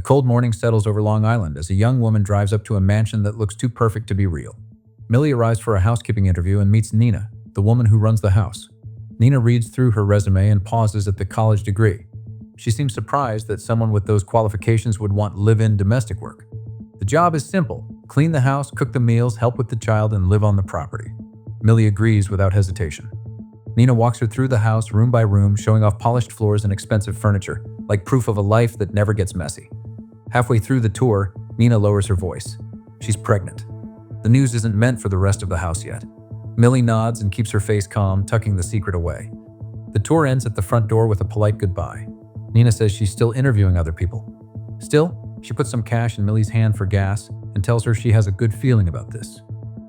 cold morning settles over Long Island as a young woman drives up to a mansion that looks too perfect to be real. Millie arrives for a housekeeping interview and meets Nina, the woman who runs the house. Nina reads through her resume and pauses at the college degree. She seems surprised that someone with those qualifications would want live-in domestic work. The job is simple: clean the house, cook the meals, help with the child, and live on the property. Millie agrees without hesitation. Nina walks her through the house room by room, showing off polished floors and expensive furniture, like proof of a life that never gets messy. Halfway through the tour, Nina lowers her voice. She's pregnant. The news isn't meant for the rest of the house yet. Millie nods and keeps her face calm, tucking the secret away. The tour ends at the front door with a polite goodbye. Nina says she's still interviewing other people. Still, she puts some cash in Millie's hand for gas and tells her she has a good feeling about this.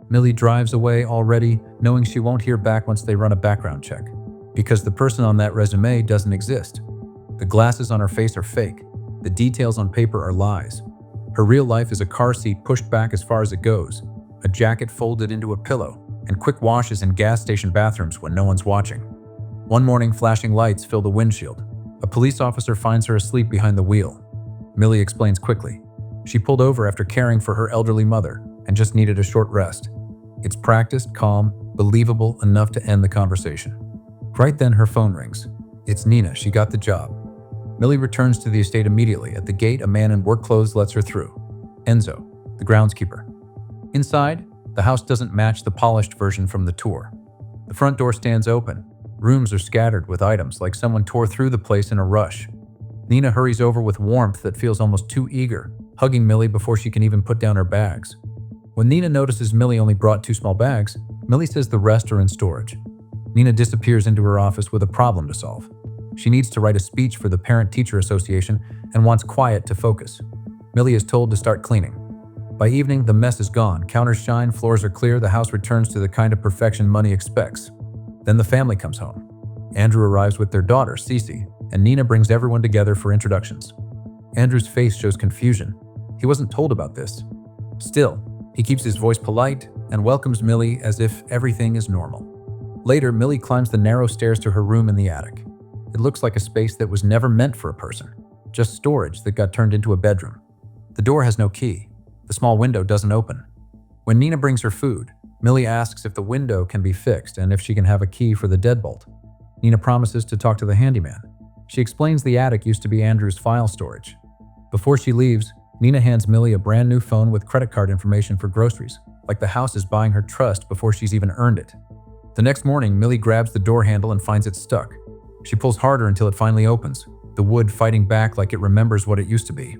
Millie drives away already, knowing she won't hear back once they run a background check, because the person on that resume doesn't exist. The glasses on her face are fake. The details on paper are lies. Her real life is a car seat pushed back as far as it goes, a jacket folded into a pillow, and quick washes in gas station bathrooms when no one's watching. One morning, flashing lights fill the windshield. A police officer finds her asleep behind the wheel. Millie explains quickly. She pulled over after caring for her elderly mother and just needed a short rest. It's practiced, calm, believable enough to end the conversation. Right then, her phone rings. It's Nina. She got the job. Millie returns to the estate immediately. At the gate, a man in work clothes lets her through. Enzo, the groundskeeper. Inside, the house doesn't match the polished version from the tour. The front door stands open. Rooms are scattered with items like someone tore through the place in a rush. Nina hurries over with warmth that feels almost too eager, hugging Millie before she can even put down her bags. When Nina notices Millie only brought 2 small bags, Millie says the rest are in storage. Nina disappears into her office with a problem to solve. She needs to write a speech for the Parent-Teacher Association and wants quiet to focus. Millie is told to start cleaning. By evening, the mess is gone. Counters shine, floors are clear, the house returns to the kind of perfection money expects. Then the family comes home. Andrew arrives with their daughter, Cece, and Nina brings everyone together for introductions. Andrew's face shows confusion. He wasn't told about this. Still, he keeps his voice polite and welcomes Millie as if everything is normal. Later, Millie climbs the narrow stairs to her room in the attic. It looks like a space that was never meant for a person, just storage that got turned into a bedroom. The door has no key. The small window doesn't open. When Nina brings her food, Millie asks if the window can be fixed and if she can have a key for the deadbolt. Nina promises to talk to the handyman. She explains the attic used to be Andrew's file storage. Before she leaves, Nina hands Millie a brand new phone with credit card information for groceries, like the house is buying her trust before she's even earned it. The next morning, Millie grabs the door handle and finds it stuck. She pulls harder until it finally opens, the wood fighting back like it remembers what it used to be.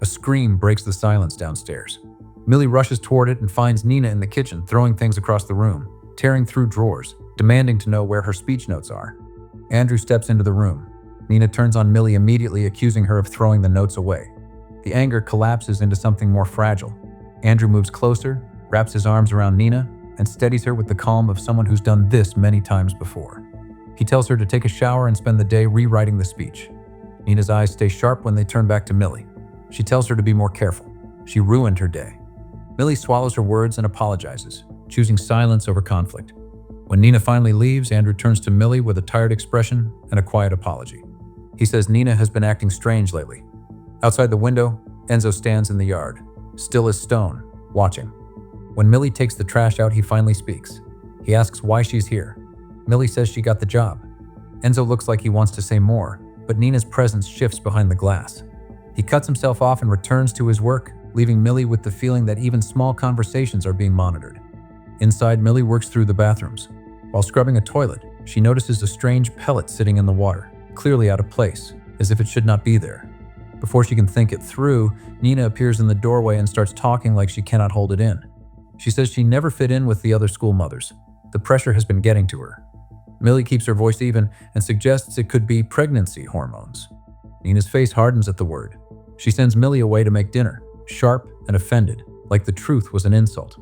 A scream breaks the silence downstairs. Millie rushes toward it and finds Nina in the kitchen, throwing things across the room, tearing through drawers, demanding to know where her speech notes are. Andrew steps into the room. Nina turns on Millie immediately, accusing her of throwing the notes away. The anger collapses into something more fragile. Andrew moves closer, wraps his arms around Nina, and steadies her with the calm of someone who's done this many times before. He tells her to take a shower and spend the day rewriting the speech. Nina's eyes stay sharp when they turn back to Millie. She tells her to be more careful. She ruined her day. Millie swallows her words and apologizes, choosing silence over conflict. When Nina finally leaves, Andrew turns to Millie with a tired expression and a quiet apology. He says Nina has been acting strange lately. Outside the window, Enzo stands in the yard, still as stone, watching. When Millie takes the trash out, he finally speaks. He asks why she's here. Millie says she got the job. Enzo looks like he wants to say more, but Nina's presence shifts behind the glass. He cuts himself off and returns to his work, leaving Millie with the feeling that even small conversations are being monitored. Inside, Millie works through the bathrooms. While scrubbing a toilet, she notices a strange pellet sitting in the water, clearly out of place, as if it should not be there. Before she can think it through, Nina appears in the doorway and starts talking like she cannot hold it in. She says she never fit in with the other school mothers. The pressure has been getting to her. Millie keeps her voice even and suggests it could be pregnancy hormones. Nina's face hardens at the word. She sends Millie away to make dinner, sharp and offended, like the truth was an insult.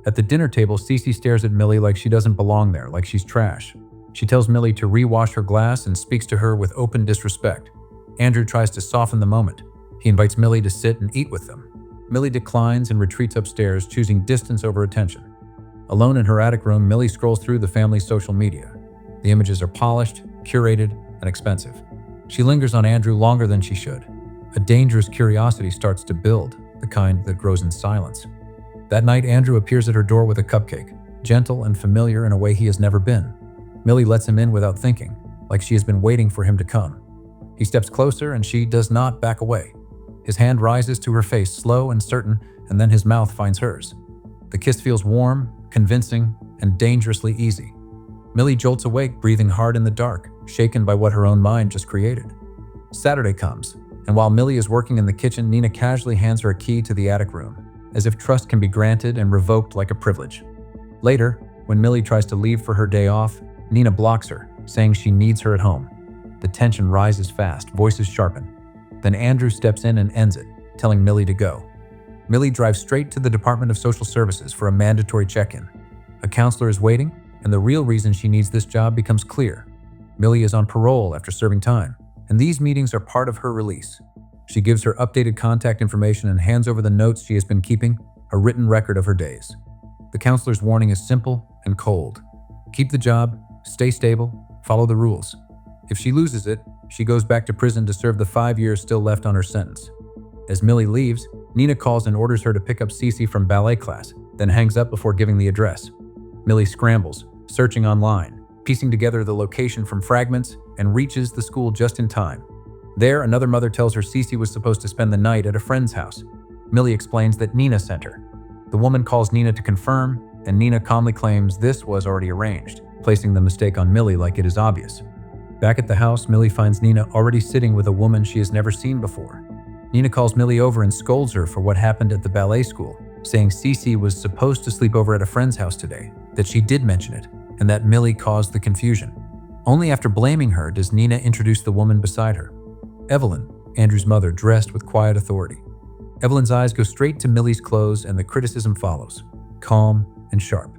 At the dinner table, Cece stares at Millie like she doesn't belong there, like she's trash. She tells Millie to rewash her glass and speaks to her with open disrespect. Andrew tries to soften the moment. He invites Millie to sit and eat with them. Millie declines and retreats upstairs, choosing distance over attention. Alone in her attic room, Millie scrolls through the family's social media. The images are polished, curated, and expensive. She lingers on Andrew longer than she should. A dangerous curiosity starts to build, the kind that grows in silence. That night, Andrew appears at her door with a cupcake, gentle and familiar in a way he has never been. Millie lets him in without thinking, like she has been waiting for him to come. He steps closer and she does not back away. His hand rises to her face, slow and certain, and then his mouth finds hers. The kiss feels warm, convincing, and dangerously easy. Millie jolts awake, breathing hard in the dark, shaken by what her own mind just created. Saturday comes, and while Millie is working in the kitchen, Nina casually hands her a key to the attic room, as if trust can be granted and revoked like a privilege. Later, when Millie tries to leave for her day off, Nina blocks her, saying she needs her at home. The tension rises fast, voices sharpen. Then Andrew steps in and ends it, telling Millie to go. Millie drives straight to the Department of Social Services for a mandatory check-in. A counselor is waiting, and the real reason she needs this job becomes clear. Millie is on parole after serving time, and these meetings are part of her release. She gives her updated contact information and hands over the notes she has been keeping, a written record of her days. The counselor's warning is simple and cold. Keep the job, stay stable, follow the rules. If she loses it, she goes back to prison to serve the 5 years still left on her sentence. As Millie leaves, Nina calls and orders her to pick up Cece from ballet class, then hangs up before giving the address. Millie scrambles, searching online, piecing together the location from fragments, and reaches the school just in time. There, another mother tells her Cece was supposed to spend the night at a friend's house. Millie explains that Nina sent her. The woman calls Nina to confirm, and Nina calmly claims this was already arranged, placing the mistake on Millie like it is obvious. Back at the house, Millie finds Nina already sitting with a woman she has never seen before. Nina calls Millie over and scolds her for what happened at the ballet school, saying Cece was supposed to sleep over at a friend's house today, that she did mention it, and that Millie caused the confusion. Only after blaming her does Nina introduce the woman beside her. Evelyn, Andrew's mother, dressed with quiet authority. Evelyn's eyes go straight to Millie's clothes and the criticism follows, calm and sharp.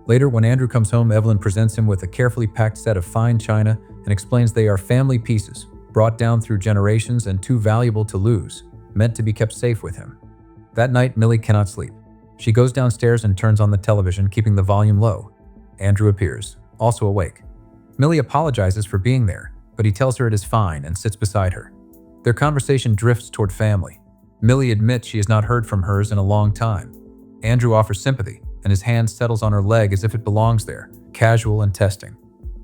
Later, when Andrew comes home, Evelyn presents him with a carefully packed set of fine china and explains they are family pieces, brought down through generations and too valuable to lose, meant to be kept safe with him. That night, Millie cannot sleep. She goes downstairs and turns on the television, keeping the volume low. Andrew appears, also awake. Millie apologizes for being there, but he tells her it is fine and sits beside her. Their conversation drifts toward family. Millie admits she has not heard from hers in a long time. Andrew offers sympathy, and his hand settles on her leg as if it belongs there, casual and testing.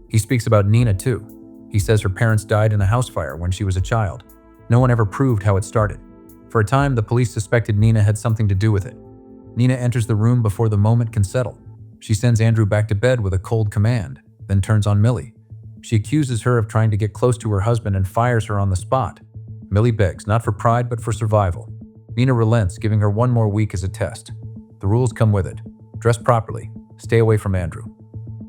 He speaks about Nina too. He says her parents died in a house fire when she was a child. No one ever proved how it started. For a time, the police suspected Nina had something to do with it. Nina enters the room before the moment can settle. She sends Andrew back to bed with a cold command, then turns on Millie. She accuses her of trying to get close to her husband and fires her on the spot. Millie begs, not for pride, but for survival. Nina relents, giving her one more week as a test. The rules come with it. Dress properly. Stay away from Andrew.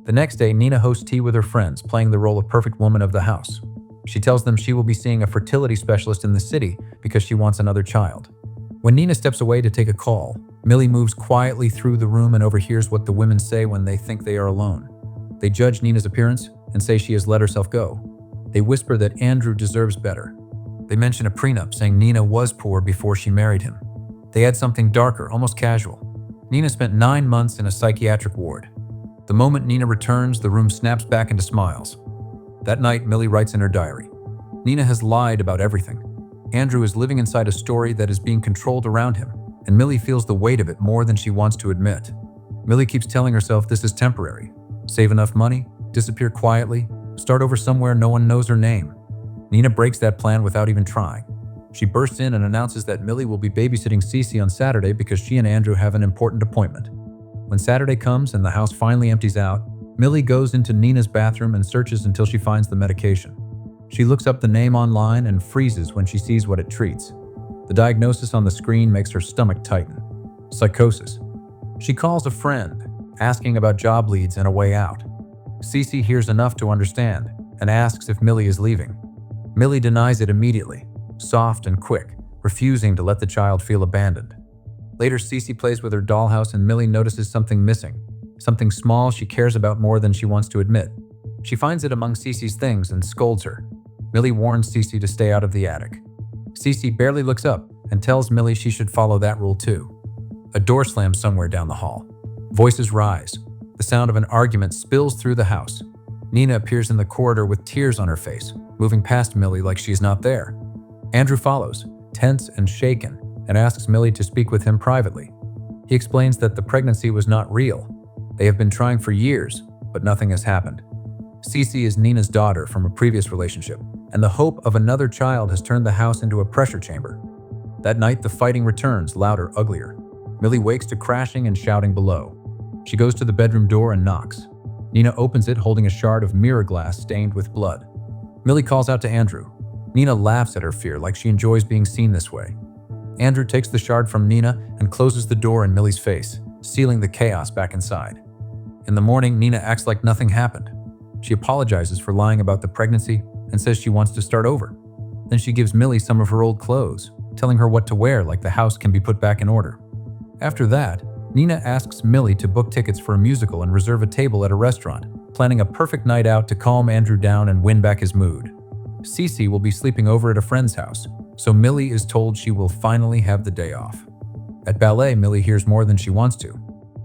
The next day, Nina hosts tea with her friends, playing the role of perfect woman of the house. She tells them she will be seeing a fertility specialist in the city because she wants another child. When Nina steps away to take a call, Millie moves quietly through the room and overhears what the women say when they think they are alone. They judge Nina's appearance and say she has let herself go. They whisper that Andrew deserves better. They mention a prenup, saying Nina was poor before she married him. They add something darker, almost casual. Nina spent 9 months in a psychiatric ward. The moment Nina returns, the room snaps back into smiles. That night, Millie writes in her diary, Nina has lied about everything. Andrew is living inside a story that is being controlled around him, and Millie feels the weight of it more than she wants to admit. Millie keeps telling herself this is temporary. Save enough money, disappear quietly, start over somewhere no one knows her name. Nina breaks that plan without even trying. She bursts in and announces that Millie will be babysitting Cece on Saturday because she and Andrew have an important appointment. When Saturday comes and the house finally empties out, Millie goes into Nina's bathroom and searches until she finds the medication. She looks up the name online and freezes when she sees what it treats. The diagnosis on the screen makes her stomach tighten. Psychosis. She calls a friend, asking about job leads and a way out. Cece hears enough to understand and asks if Millie is leaving. Millie denies it immediately, soft and quick, refusing to let the child feel abandoned. Later, Cece plays with her dollhouse and Millie notices something missing, something small she cares about more than she wants to admit. She finds it among Cece's things and scolds her. Millie warns Cece to stay out of the attic. Cece barely looks up and tells Millie she should follow that rule too. A door slams somewhere down the hall. Voices rise. The sound of an argument spills through the house. Nina appears in the corridor with tears on her face, moving past Millie like she is not there. Andrew follows, tense and shaken, and asks Millie to speak with him privately. He explains that the pregnancy was not real. They have been trying for years, but nothing has happened. Cece is Nina's daughter from a previous relationship, and the hope of another child has turned the house into a pressure chamber. That night, the fighting returns, louder, uglier. Millie wakes to crashing and shouting below. She goes to the bedroom door and knocks. Nina opens it, holding a shard of mirror glass stained with blood. Millie calls out to Andrew. Nina laughs at her fear, like she enjoys being seen this way. Andrew takes the shard from Nina and closes the door in Millie's face, sealing the chaos back inside. In the morning, Nina acts like nothing happened. She apologizes for lying about the pregnancy and says she wants to start over. Then she gives Millie some of her old clothes, telling her what to wear, like the house can be put back in order. After that, Nina asks Millie to book tickets for a musical and reserve a table at a restaurant, planning a perfect night out to calm Andrew down and win back his mood. Cece will be sleeping over at a friend's house, so Millie is told she will finally have the day off. At ballet, Millie hears more than she wants to.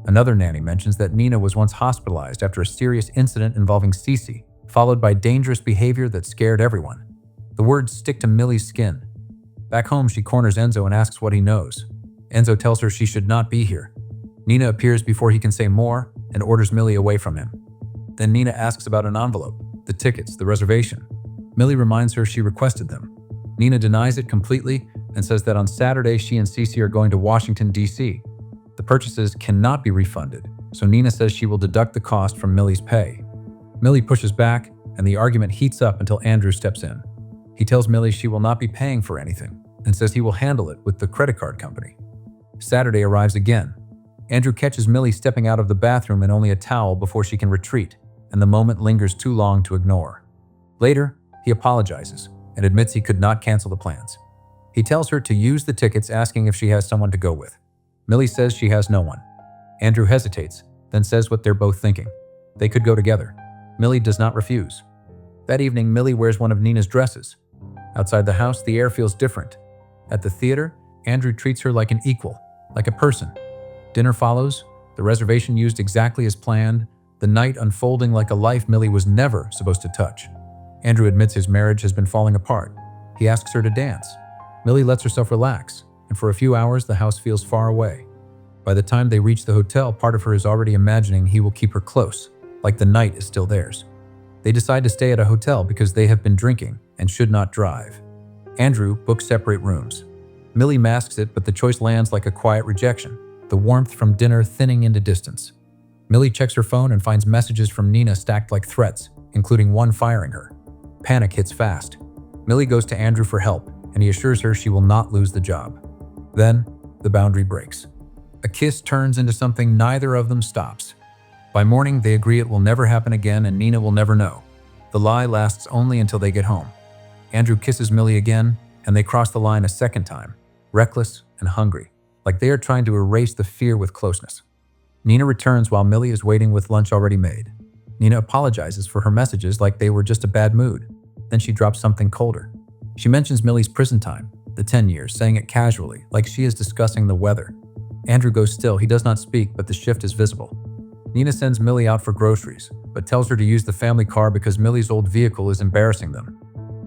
Another nanny mentions that Nina was once hospitalized after a serious incident involving Cece, followed by dangerous behavior that scared everyone. The words stick to Millie's skin. Back home, she corners Enzo and asks what he knows. Enzo tells her she should not be here. Nina appears before he can say more and orders Millie away from him. Then Nina asks about an envelope, the tickets, the reservation. Millie reminds her she requested them. Nina denies it completely and says that on Saturday she and Cece are going to Washington, D.C. The purchases cannot be refunded, so Nina says she will deduct the cost from Millie's pay. Millie pushes back, and the argument heats up until Andrew steps in. He tells Millie she will not be paying for anything and says he will handle it with the credit card company. Saturday arrives again. Andrew catches Millie stepping out of the bathroom in only a towel before she can retreat, and the moment lingers too long to ignore. Later, he apologizes and admits he could not cancel the plans. He tells her to use the tickets, asking if she has someone to go with. Millie says she has no one. Andrew hesitates, then says what they're both thinking. They could go together. Millie does not refuse. That evening, Millie wears one of Nina's dresses. Outside the house, the air feels different. At the theater, Andrew treats her like an equal, like a person. Dinner follows, the reservation used exactly as planned, the night unfolding like a life Millie was never supposed to touch. Andrew admits his marriage has been falling apart. He asks her to dance. Millie lets herself relax, and for a few hours the house feels far away. By the time they reach the hotel, part of her is already imagining he will keep her close, like the night is still theirs. They decide to stay at a hotel because they have been drinking and should not drive. Andrew books separate rooms. Millie masks it, but the choice lands like a quiet rejection, the warmth from dinner thinning into distance. Millie checks her phone and finds messages from Nina stacked like threats, including one firing her. Panic hits fast. Millie goes to Andrew for help, and he assures her she will not lose the job. Then, the boundary breaks. A kiss turns into something neither of them stops. By morning, they agree it will never happen again and Nina will never know. The lie lasts only until they get home. Andrew kisses Millie again, and they cross the line a second time, reckless and hungry, like they are trying to erase the fear with closeness. Nina returns while Millie is waiting with lunch already made. Nina apologizes for her messages like they were just a bad mood. Then she drops something colder. She mentions Millie's prison time, the 10 years, saying it casually, like she is discussing the weather. Andrew goes still. He does not speak, but the shift is visible. Nina sends Millie out for groceries, but tells her to use the family car because Millie's old vehicle is embarrassing them.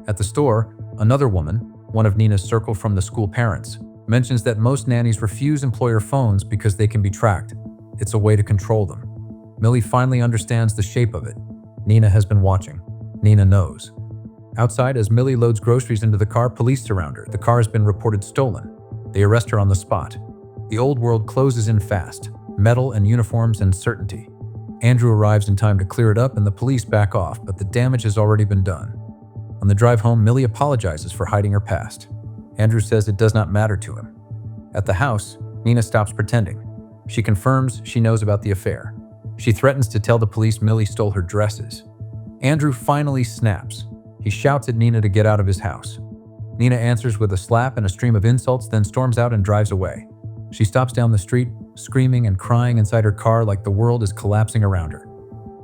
At the store, another woman, one of Nina's circle from the school parents, mentions that most nannies refuse employer phones because they can be tracked. It's a way to control them. Millie finally understands the shape of it. Nina has been watching. Nina knows. Outside, as Millie loads groceries into the car, police surround her. The car has been reported stolen. They arrest her on the spot. The old world closes in fast. Metal and uniforms and certainty. Andrew arrives in time to clear it up and the police back off, but the damage has already been done. On the drive home, Millie apologizes for hiding her past. Andrew says it does not matter to him. At the house, Nina stops pretending. She confirms she knows about the affair. She threatens to tell the police Millie stole her dresses. Andrew finally snaps. He shouts at Nina to get out of his house. Nina answers with a slap and a stream of insults, then storms out and drives away. She stops down the street, screaming and crying inside her car like the world is collapsing around her.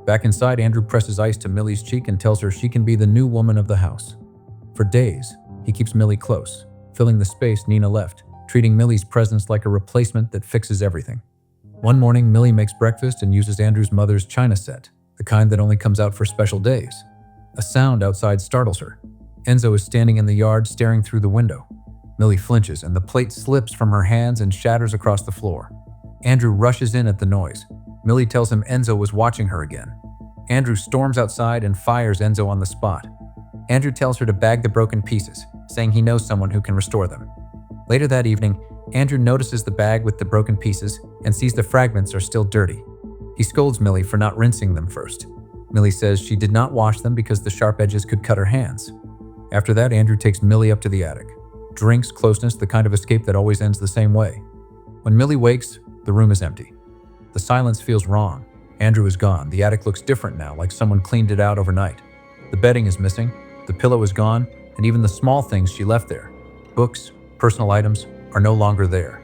Back inside, Andrew presses ice to Millie's cheek and tells her she can be the new woman of the house. For days, he keeps Millie close, filling the space Nina left, treating Millie's presence like a replacement that fixes everything. One morning, Millie makes breakfast and uses Andrew's mother's china set, the kind that only comes out for special days. A sound outside startles her. Enzo is standing in the yard staring through the window. Millie flinches and the plate slips from her hands and shatters across the floor. Andrew rushes in at the noise. Millie tells him Enzo was watching her again. Andrew storms outside and fires Enzo on the spot. Andrew tells her to bag the broken pieces, saying he knows someone who can restore them. Later that evening, Andrew notices the bag with the broken pieces and sees the fragments are still dirty. He scolds Millie for not rinsing them first. Millie says she did not wash them because the sharp edges could cut her hands. After that, Andrew takes Millie up to the attic. Drinks, closeness, the kind of escape that always ends the same way. When Millie wakes, the room is empty. The silence feels wrong. Andrew is gone. The attic looks different now, like someone cleaned it out overnight. The bedding is missing, the pillow is gone, and even the small things she left there, books, personal items, are no longer there.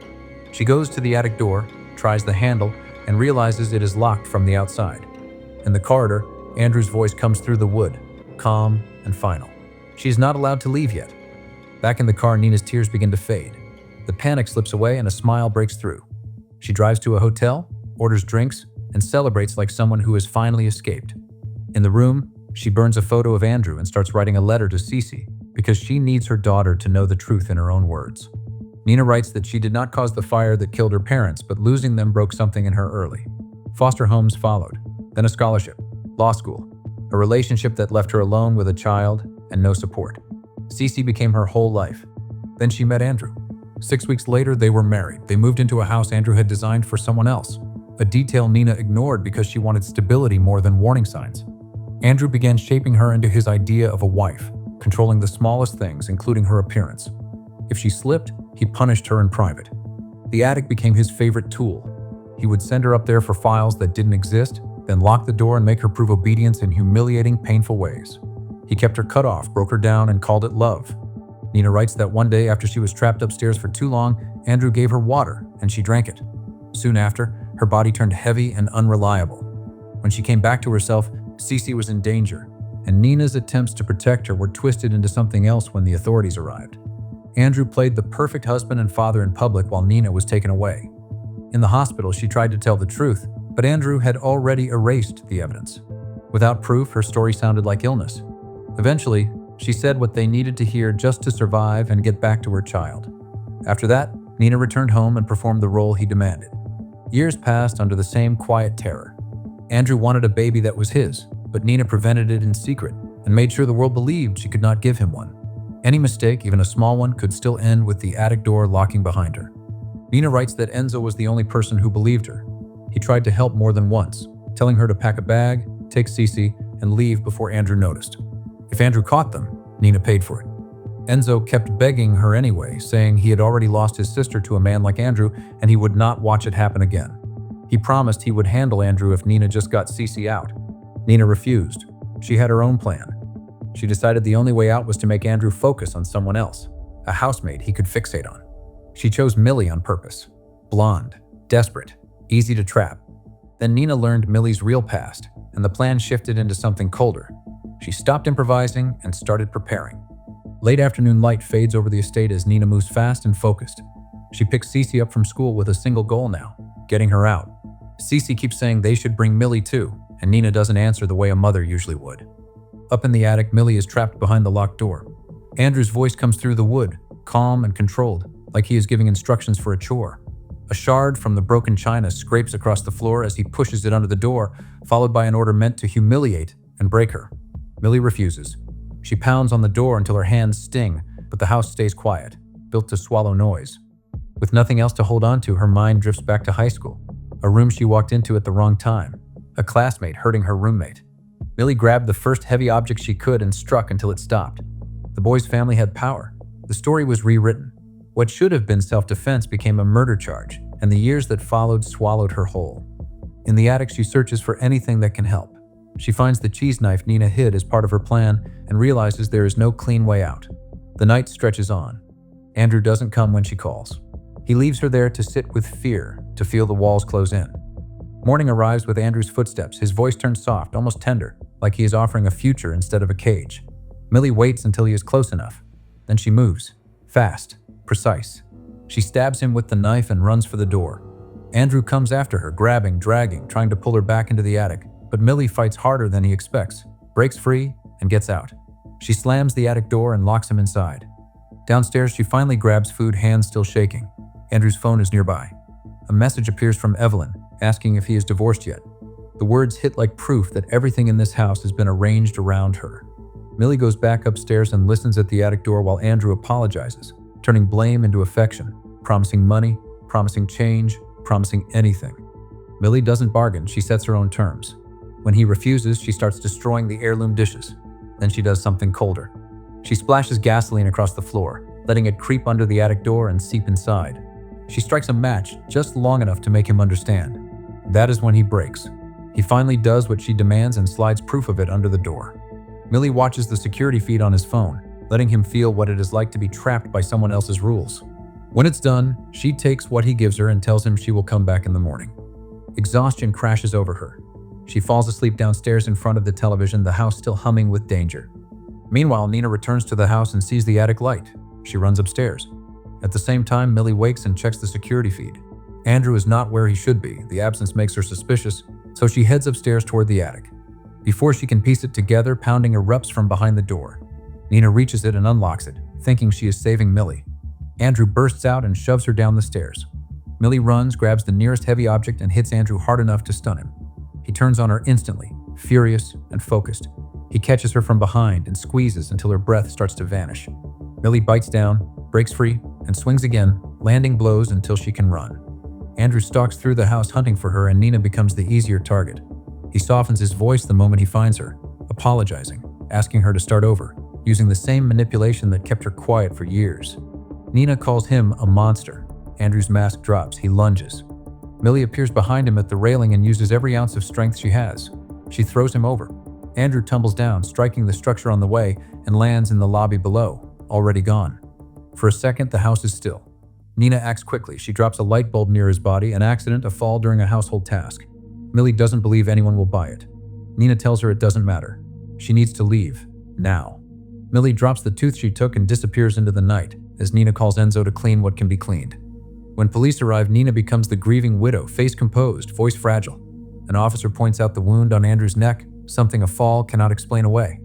She goes to the attic door, tries the handle, and realizes it is locked from the outside. In the corridor, Andrew's voice comes through the wood, calm and final. She is not allowed to leave yet. Back in the car, Nina's tears begin to fade. The panic slips away and a smile breaks through. She drives to a hotel, orders drinks, and celebrates like someone who has finally escaped. In the room, she burns a photo of Andrew and starts writing a letter to Cece because she needs her daughter to know the truth in her own words. Nina writes that she did not cause the fire that killed her parents, but losing them broke something in her early. Foster homes followed, then a scholarship, law school, a relationship that left her alone with a child and no support. Cece became her whole life. Then she met Andrew. 6 weeks later, they were married. They moved into a house Andrew had designed for someone else, a detail Nina ignored because she wanted stability more than warning signs. Andrew began shaping her into his idea of a wife, controlling the smallest things, including her appearance. If she slipped, he punished her in private. The attic became his favorite tool. He would send her up there for files that didn't exist, then lock the door and make her prove obedience in humiliating, painful ways. He kept her cut off, broke her down, and called it love. Nina writes that one day after she was trapped upstairs for too long, Andrew gave her water, and she drank it. Soon after, her body turned heavy and unreliable. When she came back to herself, Cece was in danger, and Nina's attempts to protect her were twisted into something else when the authorities arrived. Andrew played the perfect husband and father in public while Nina was taken away. In the hospital, she tried to tell the truth, but Andrew had already erased the evidence. Without proof, her story sounded like illness. Eventually, she said what they needed to hear just to survive and get back to her child. After that, Nina returned home and performed the role he demanded. Years passed under the same quiet terror. Andrew wanted a baby that was his, but Nina prevented it in secret and made sure the world believed she could not give him one. Any mistake, even a small one, could still end with the attic door locking behind her. Nina writes that Enzo was the only person who believed her. He tried to help more than once, telling her to pack a bag, take Cece, and leave before Andrew noticed. If Andrew caught them, Nina paid for it. Enzo kept begging her anyway, saying he had already lost his sister to a man like Andrew and he would not watch it happen again. He promised he would handle Andrew if Nina just got Cece out. Nina refused. She had her own plan. She decided the only way out was to make Andrew focus on someone else, a housemaid he could fixate on. She chose Millie on purpose. Blonde, desperate, easy to trap. Then Nina learned Millie's real past, and the plan shifted into something colder. She stopped improvising and started preparing. Late afternoon light fades over the estate as Nina moves fast and focused. She picks Cece up from school with a single goal now, getting her out. Cece keeps saying they should bring Millie too, and Nina doesn't answer the way a mother usually would. Up in the attic, Millie is trapped behind the locked door. Andrew's voice comes through the wood, calm and controlled, like he is giving instructions for a chore. A shard from the broken china scrapes across the floor as he pushes it under the door, followed by an order meant to humiliate and break her. Millie refuses. She pounds on the door until her hands sting, but the house stays quiet, built to swallow noise. With nothing else to hold on to, her mind drifts back to high school, a room she walked into at the wrong time, a classmate hurting her roommate. Millie grabbed the first heavy object she could and struck until it stopped. The boy's family had power. The story was rewritten. What should have been self-defense became a murder charge, and the years that followed swallowed her whole. In the attic, she searches for anything that can help. She finds the cheese knife Nina hid as part of her plan and realizes there is no clean way out. The night stretches on. Andrew doesn't come when she calls. He leaves her there to sit with fear, to feel the walls close in. Morning arrives with Andrew's footsteps. His voice turns soft, almost tender, like he is offering a future instead of a cage. Millie waits until he is close enough. Then she moves, fast, precise. She stabs him with the knife and runs for the door. Andrew comes after her, grabbing, dragging, trying to pull her back into the attic. But Millie fights harder than he expects, breaks free, and gets out. She slams the attic door and locks him inside. Downstairs, she finally grabs food, hands still shaking. Andrew's phone is nearby. A message appears from Evelyn, asking if he is divorced yet. The words hit like proof that everything in this house has been arranged around her. Millie goes back upstairs and listens at the attic door while Andrew apologizes, turning blame into affection, promising money, promising change, promising anything. Millie doesn't bargain, she sets her own terms. When he refuses, she starts destroying the heirloom dishes. Then she does something colder. She splashes gasoline across the floor, letting it creep under the attic door and seep inside. She strikes a match just long enough to make him understand. That is when he breaks. He finally does what she demands and slides proof of it under the door. Millie watches the security feed on his phone, letting him feel what it is like to be trapped by someone else's rules. When it's done, she takes what he gives her and tells him she will come back in the morning. Exhaustion crashes over her. She falls asleep downstairs in front of the television, the house still humming with danger. Meanwhile, Nina returns to the house and sees the attic light. She runs upstairs. At the same time, Millie wakes and checks the security feed. Andrew is not where he should be. The absence makes her suspicious, so she heads upstairs toward the attic. Before she can piece it together, pounding erupts from behind the door. Nina reaches it and unlocks it, thinking she is saving Millie. Andrew bursts out and shoves her down the stairs. Millie runs, grabs the nearest heavy object, and hits Andrew hard enough to stun him. He turns on her instantly, furious and focused. He catches her from behind and squeezes until her breath starts to vanish. Millie bites down, breaks free, and swings again, landing blows until she can run. Andrew stalks through the house hunting for her, and Nina becomes the easier target. He softens his voice the moment he finds her, apologizing, asking her to start over, using the same manipulation that kept her quiet for years. Nina calls him a monster. Andrew's mask drops. He lunges. Millie appears behind him at the railing and uses every ounce of strength she has. She throws him over. Andrew tumbles down, striking the structure on the way, and lands in the lobby below, already gone. For a second, the house is still. Nina acts quickly. She drops a light bulb near his body, an accident, a fall during a household task. Millie doesn't believe anyone will buy it. Nina tells her it doesn't matter. She needs to leave, now. Millie drops the tooth she took and disappears into the night, as Nina calls Enzo to clean what can be cleaned. When police arrive, Nina becomes the grieving widow, face composed, voice fragile. An officer points out the wound on Andrew's neck, something a fall cannot explain away.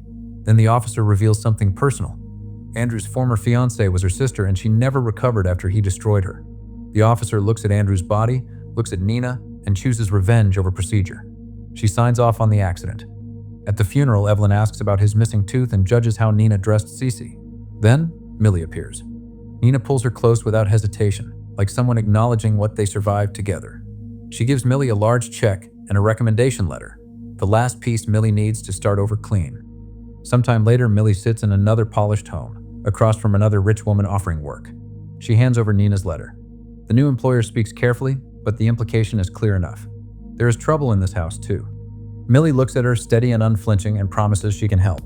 Then the officer reveals something personal. Andrew's former fiancée was her sister, and she never recovered after he destroyed her. The officer looks at Andrew's body, looks at Nina, and chooses revenge over procedure. She signs off on the accident. At the funeral, Evelyn asks about his missing tooth and judges how Nina dressed Cece. Then, Millie appears. Nina pulls her close without hesitation, like someone acknowledging what they survived together. She gives Millie a large check and a recommendation letter, the last piece Millie needs to start over clean. Sometime later, Millie sits in another polished home, across from another rich woman offering work. She hands over Nina's letter. The new employer speaks carefully, but the implication is clear enough. There is trouble in this house, too. Millie looks at her, steady and unflinching, and promises she can help.